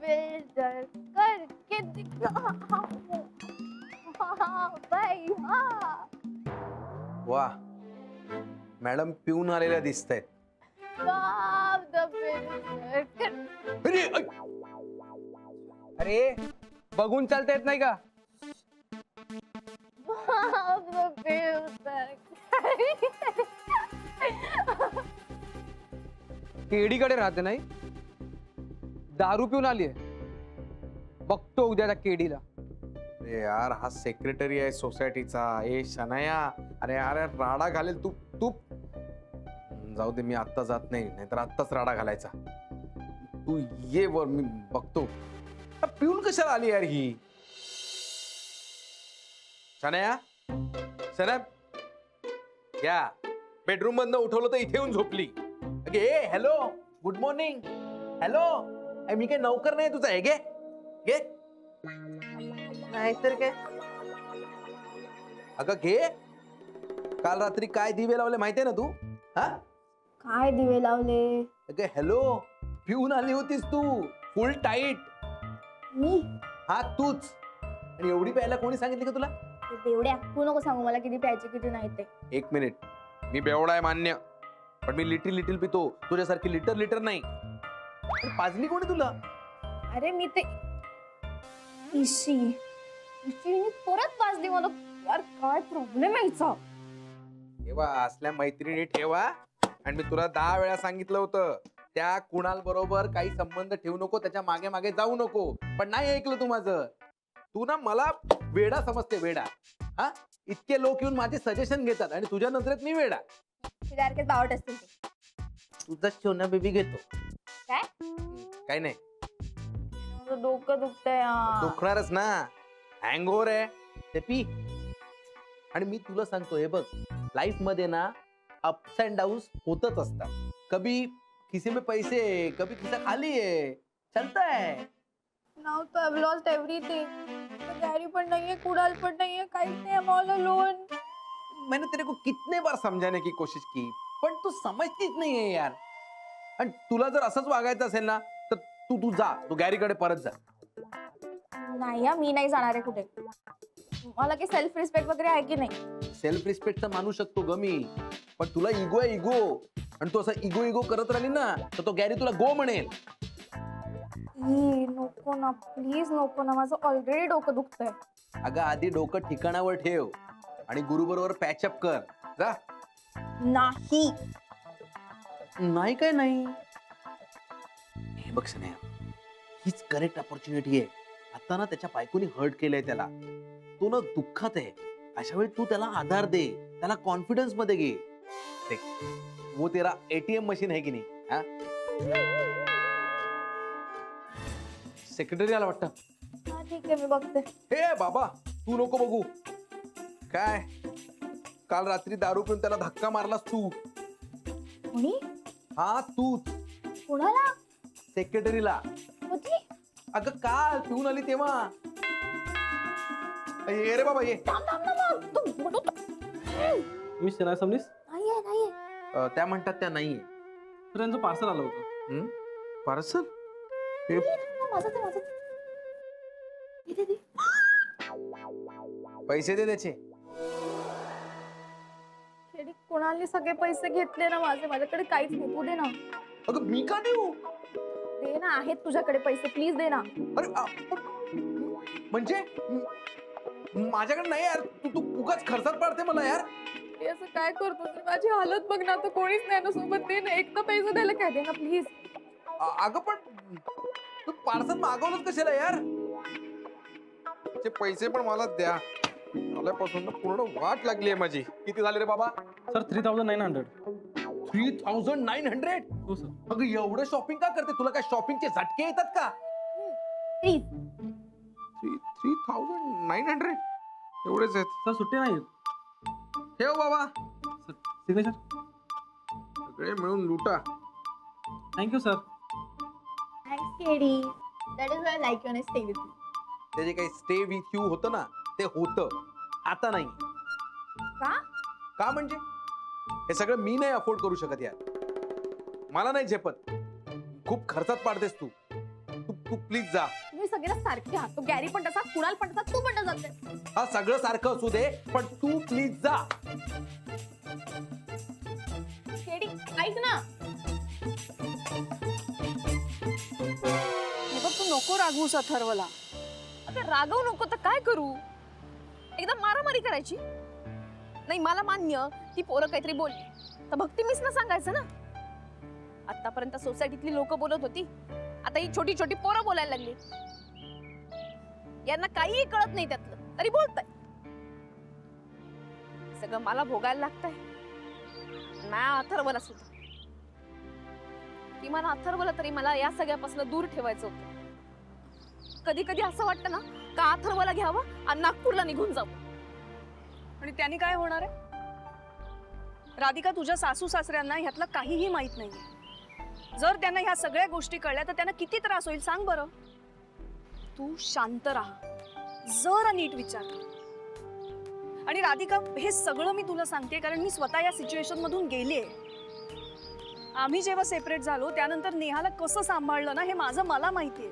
Builder करके दिखाऊं भैया। वा मॅडम पिऊन आलेल्या दिसतायत. Bob the Builder. अरे ऐ! अरे बघून चालता येत नाही का? Bob the Builder. केडीकडे राहते नाही, दारू पिऊन आलीये. बघतो उद्या त्या केडीला. अरे यार हा सेक्रेटरी आहे सोसायटीचा. ए शनाया, अरे अरे राडा घालेल. तू तू जाऊ दे, मी आत्ता जात नाही, नाहीतर आत्ताच राडा घालायचा. तू ये वर, मी बघतो. पिऊन कशाला आली यार ही? शनाया, शना या बेडरूम मधनं उठवलं तर इथे येऊन झोपली. अगे हॅलो, गुड मॉर्निंग. हॅलो, मी काय नौकर नाही तुझा. आहे गे गे नाहीतर काय. अगं घे, काल रात्री काय दिवे लावले माहितीये ना तू? हा काय दिवे लावले? अगं हॅलो, पिऊन आली होतीस तू फुल टाईट. मी? हा तूच. आणि एवढी प्यायला कोणी सांगितली का तुला? बेवड्या, तू नको सांगू मला किती प्यायचे किती नाही ते. एक मिनिट, मी बेवडा आहे मान्य, पण मी लिटिल लिटिल पितो, तुझ्यासारखी लिटर लिटर नाही. पाजली कोणी तुला? अरे मी ते इशी परत वाजली मला. यार काय प्रॉब्लेम यायचा? तेव्हा असल्या मैत्रिणी ठेवा. आणि मी तुला 10 वेळा सांगितलं होतं, त्या कुणाल बरोबर काही संबंध ठेवू नको, त्याच्या मागे मागे जाऊ नको, पण नाही ऐकलं तू माझं. तू ना मला वेडा समजते, वेडा. हा, इतके लोक येऊन माझे सजेशन घेतात आणि तुझ्या नजरेत मी वेडा. तुझ्यासारखेच बावट असतील ते. तुझा सोना बेबी घेतो. काय? काही नाही, माझं डोकं दुखतंय यार. दुखणारच ना, हँगओव्हर आहे ते पी. आणि मी तुला सांगतो, हे बघ, लाईफ मध्ये ना अप्स अँड डाऊन्स होतच असतात. कभी किसी में पैसे, कभी किसा खाली है, चलता है. Now तो I've lost everything. तो गैरी पण नाहीये, कुणाल पण नाहीये, काहीच नाही. I'm all alone. मैंने तेरे को कितने बार समझाने की कोशिश की, पण तू समजतीच नाहीये यार. आणि तुला जर असंच वागायचं असेल ना, तर तू तू जा, तू गॅरीकडे परत जा. नाही हा, मी नाही जाणार आहे कुठे. मला काही सेल्फ रिस्पेक्ट वगैरे आहे की नाही? सेल्फ रिस्पेक्ट तर मानू शकतो ग मी, पण तुला इगो आहे, इगो. आणि तू असं इगो इगो करत राहिली ना, तर तो गॅरी तुला गो म्हणेल. नको ना, प्लीज नको ना, माझं ऑलरेडी डोकं दुखतंय. अगं आधी डोकं ठिकाणावर ठेव आणि गुरु बरोबर पॅचअप कर. जा. नाही. नाही काय नाही. हे बघ स्नेहा, हीच करेक्ट अपॉर्च्युनिटी आहे. आता ना त्याच्या बायकोनी हर्ट केलंय त्याला, तो ना दुःखात आहे. अशा वेळी तू त्याला आधार दे, त्याला कॉन्फिडन्स मध्ये घे. देख, वो तेरा एटीएम मशीन है की नाही? हा, सेक्रेटरी आला वाटतं. हा ठीक आहे, मी बघते. हे बाबा, तू नको बघू. काय काल रात्री दारू पिऊन त्याला धक्का मारलास तू? कोणी? हा तूच. कोणाला? सेक्रेटरीला. होती? अगं काल पिऊन आली तेव्हा. ये रे बाबा ये. थांब थांब थांब, तू बोलू मी शनाया समनीस. नाहीये नाहीये. त्या म्हणतात त्या नाहीये. तर त्यांचं पार्सल आलं होतं. पार्सल? माझं ते माझं. इथे दे. पैसे दे त्याचे. खेडी कोणाला सगळे पैसे घेतले ना माझे, माझ्याकडे काहीच नाही. तू दे ना. अगं मी का देऊ? दे ना, आहेत तुझ्याकडे पैसे, प्लीज दे ना. अरे म्हणजे माझ्याकडे नाही यार. तू तू उगाच खर्चात पाडते मला यार. हे असं काय करतोस? माझी हालत बघ ना, तर कोणीच नाही ना सोबत. दे ना, एक तर पैसे द्यायला काय, दे ना प्लीज. अगं पण तू पार्सल मागवलंच कशाला यार? ते पैसे पण मला द्या. आल्यापासून पूर्ण वाट लागली आहे माझी. किती झाले रे बाबा? सर 3900. 3900? हो सर. अगं एवढं शॉपिंग का करते? तुला काय शॉपिंगचे झटके येतात का? प्लीज. 3900 एवढेच आहेत. सर सुट्टे नाही. ठेव बाबा, सर सिग्नेचर. सगळे मिळून लुटा. Thank you sir. Thanks KD. That is why I like you and stay with you. ते जे काही स्टे विथ यू होतं ना, ते होतं, आता नाही. का? का म्हणजे हे सगळं मी नाही अफोर्ड करू शकत यार. मला नाही झेपत. खूप खर्चात पाडतेस तू. तू तू प्लीज जा. तुम्ही सगळे सारखे आहात. तो गॅरी पण तसा, कुणाल पण तसा, तू पण तसाच आहे. हा सगळं सारखं असू दे पण तू प्लीज जा. केडी, ऐक ना. हे बघ, तू नको रागवूस अथर्वला. आता रागवू नको तर काय करू? एकदम मारामारी करायची? नाही, मला मान्य ती पोरं काहीतरी बोलली तर भक्ती मिस ना सांगायचं ना. आतापर्यंत सोसायटीतली लोक बोलत होती, आता ही छोटी छोटी पोरं बोलायला लागली. यांना काहीही कळत नाही त्यातलं, तरी बोलताय. सगळं मला भोगायला लागतंय. नाही अथर्वला सुद्धा. किमान अथर्वला तरी मला या सगळ्यापासून दूर ठेवायचं होतं. कधी कधी असं वाटतं ना का अथर्वला घ्यावं आणि नागपूरला निघून जावं. आणि त्याने काय होणार आहे? राधिका, तुझ्या सासू सासऱ्यांना ह्यातलं काहीही माहित नाहीये. जर त्यांना ह्या सगळ्या गोष्टी कळल्या तर त्यांना किती त्रास होईल सांग बरं. तू शांत राहा, जरा नीट विचार कर. आणि राधिका, हे सगळं मी तुला सांगते कारण मी स्वतः या सिच्युएशन मधून गेलीये. आम्ही जेव्हा सेपरेट झालो त्यानंतर नेहाला कसं सांभाळलं ना हे माझं मला माहितीये.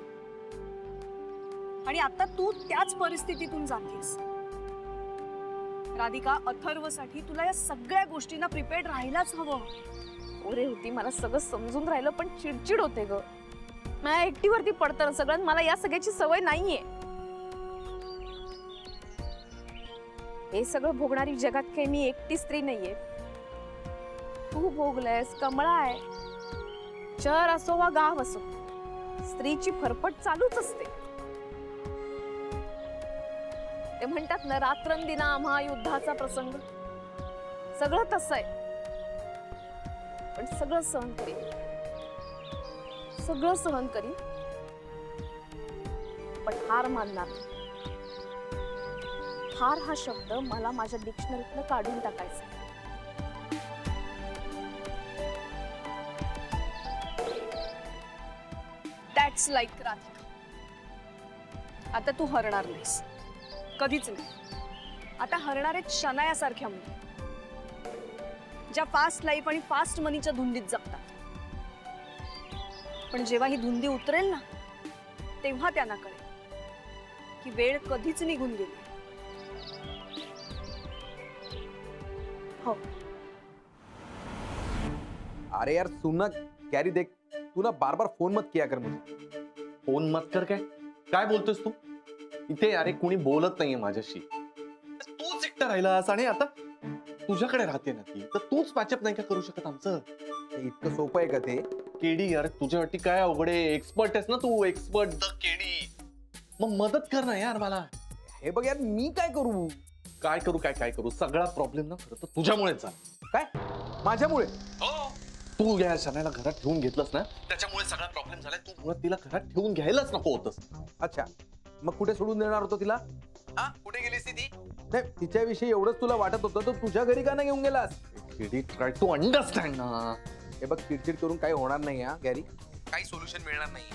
आणि आता तू त्याच परिस्थितीतून जातेस. राधिका, अथर्वसाठी तुला या सगळ्या गोष्टींना प्रिपेअर्ड राहायलाच हवं. ओरे होती, मला सगळं समजून राहिलं पण चिडचिड होते ग. माझ्या एकटीवरती पडतं सगळं. मला या सगळ्याची सवय नाहीये. हे सगळं भोगणारी जगात काही मी एकटी स्त्री नाहीये. तू भोगलंयस, कमळा आहे. शहर असो वा गाव असो, स्त्रीची फरफट चालूच असते. ते म्हणतात ना, रात्रंदिना आम्हा युद्धाचा प्रसंग. सगळं तसं आहे. पण सगळं सहन करीन. सगळं सहन करीन, पण हार मानणार नाही. हार हा शब्द मला माझ्या डिक्शनरीतनं काढून टाकायचा. That's like Radhika. आता तू हरणार नाहीस, कधीच नाही. आता हरणार आहेत शनायासारख्या मुली, ज्या फास्ट लाईफ आणि फास्ट मनीच्या धुंदीत जगतात. पण जेव्हा ही धुंदी उतरेल ना, तेव्हा त्यांना कळेल की वेळ कधीच निघून गेली. हो, अरे यार सुन गॅरी, देख तू ना बार बार फोन मत किया कर मुझे. फोन मत कर काय काय बोलतोस तू? इथे अरे कोणी बोलत नाहीये माझ्याशी. तूच एकटा राहिलास आणि आता तुझ्याकडे राहते ना ती, तर तूच पॅचअप नाही का करू शकत आमचं? ते इतकं सोपं आहे का ते? केडी यार, तुझ्यासाठी काय अवघड आहे? एक्सपर्ट आहेस ना तू, एक्सपर्ट द केडी. मग मदत कर ना यार मला. हे बघ यार, मी काय करू? काय करू काय करू? सगळा प्रॉब्लेम ना खरं तर तुझ्यामुळेच झाला. काय माझ्यामुळे? हो, तू या शनाला घरात ठेवून घेतलंस ना, त्याच्यामुळे सगळा प्रॉब्लेम झालाय. तू मुळात तिला घरात ठेवून घ्यायलाच नको होतस. अच्छा, मग कुठे सोडून देणार होतो तिला? हा, कुठे गेलीस ती? नाही, तिच्याविषयी एवढंच तुला वाटत होतं तर तुझ्या घरी का नाही घेऊन गेलास? केडी, ट्राय टू अंडरस्टँड ना. हे बघ, चिडचिड करून काही होणार नाही हा गॅरी. काही सोल्युशन मिळणार नाही.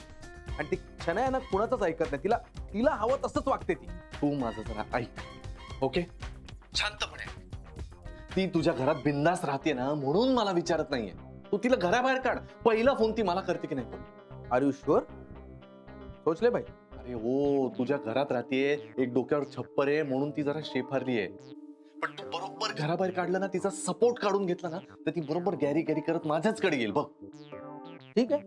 आणि ती क्षण आहे ना, कुणाचंच ऐकत नाही. तिला तिला हवं तसंच वागते ती. तू माझं जरा ऐक, ओके? शांतपणे. ती तुझ्या घरात बिंदास राहते ना, म्हणून मला विचारत नाहीये. तू तिला घराबाहेर काढ. पहिला फोन ती मला करते की नाही फोन? R you sure? सोच ले भाई. अरे हो, तुझ्या घरात राहतेय, एक डोक्यावर छप्पर आहे म्हणून ती जरा शेफारली आहे. पण तू बरोबर घराबाहेर काढलं ना, तिचा सपोर्ट काढून घेतला ना, तर ती बरोबर गॅरी गॅरी करत माझ्याचकडे येईल बघ. ठीक आहे,